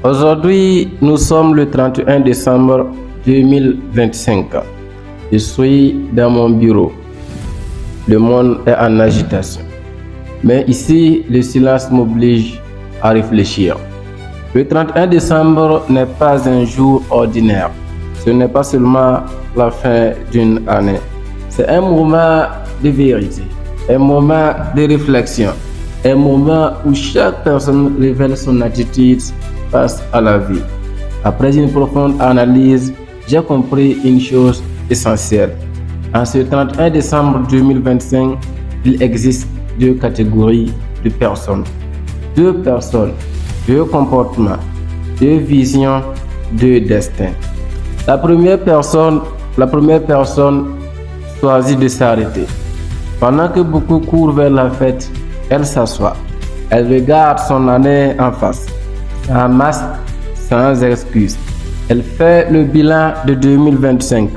Aujourd'hui, nous sommes le 31 décembre 2025. Je suis dans mon bureau. Le monde est en agitation. Mais ici, le silence m'oblige à réfléchir. Le 31 décembre n'est pas un jour ordinaire. Ce n'est pas seulement la fin d'une année. C'est un moment de vérité, un moment de réflexion, un moment où chaque personne révèle son attitude face à la vie. Après une profonde analyse, j'ai compris une chose essentielle. En ce 31 décembre 2025, il existe deux catégories de personnes. Deux personnes, deux comportements, deux visions, deux destins. La première personne choisit de s'arrêter. Pendant que beaucoup courent vers la fête, elle s'assoit. Elle regarde son année en face, sans masque, sans excuse. Elle fait le bilan de 2025,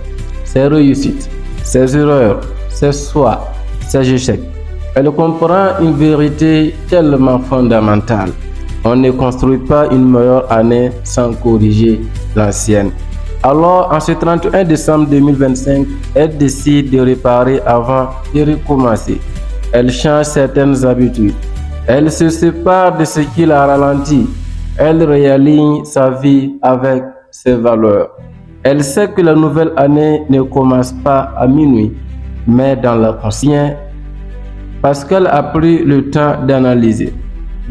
ses réussites, ses erreurs, ses choix, ses échecs. Elle comprend une vérité tellement fondamentale. On ne construit pas une meilleure année sans corriger l'ancienne. Alors, en ce 31 décembre 2025, elle décide de réparer avant de recommencer. Elle change certaines habitudes. Elle se sépare de ce qui la ralentit. Elle réaligne sa vie avec ses valeurs. Elle sait que la nouvelle année ne commence pas à minuit, mais dans la conscience, parce qu'elle a pris le temps d'analyser.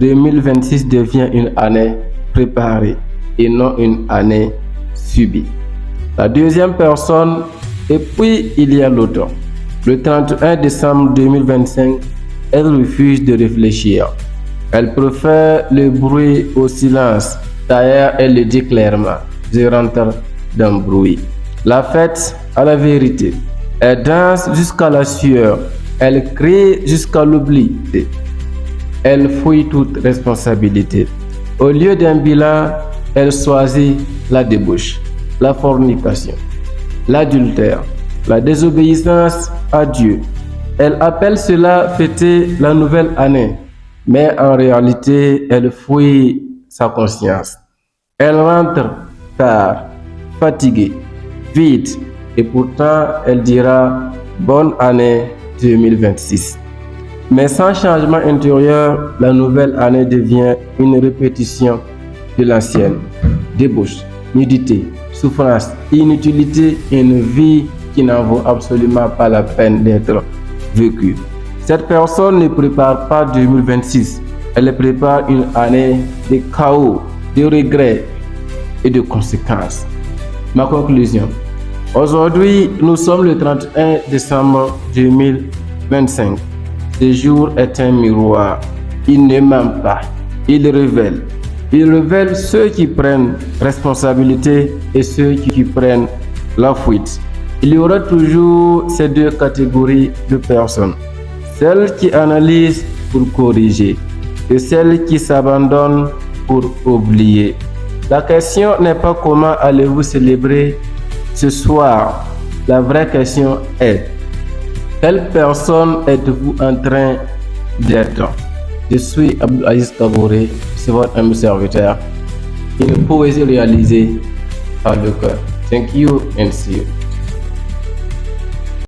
2026 devient une année préparée et non une année subie. La deuxième personne, et puis il y a l'autre. Le 31 décembre 2025, elle refuse de réfléchir. Elle préfère le bruit au silence. D'ailleurs, elle le dit clairement. Je rentre dans le bruit. La fête à la vérité. Elle danse jusqu'à la sueur. Elle crie jusqu'à l'oubli. Elle fuit toute responsabilité. Au lieu d'un bilan, elle choisit la débauche, la fornication, l'adultère, la désobéissance à Dieu. Elle appelle cela fêter la nouvelle année, mais en réalité, elle fuit sa conscience. Elle rentre tard, fatiguée, vide, et pourtant elle dira bonne année 2026. Mais sans changement intérieur, la nouvelle année devient une répétition de l'ancienne. Débauche, nudité, souffrance, inutilité et une vie qui n'en vaut absolument pas la peine d'être vécue. Cette personne ne prépare pas 2026, elle prépare une année de chaos, de regrets et de conséquences. Ma conclusion. Aujourd'hui, nous sommes le 31 décembre 2025. Ce jour est un miroir. Il ne ment pas. Il révèle. Il révèle ceux qui prennent responsabilité et ceux qui prennent la fuite. Il y aura toujours ces deux catégories de personnes. Celles qui analysent pour corriger et celles qui s'abandonnent pour oublier. La question n'est pas comment allez-vous célébrer ce soir. La vraie question est quelle personne êtes-vous en train d'être? Je suis Abdelaziz Kabouré, c'est votre ami serviteur. Une poésie réalisée par le cœur. Thank you and see you.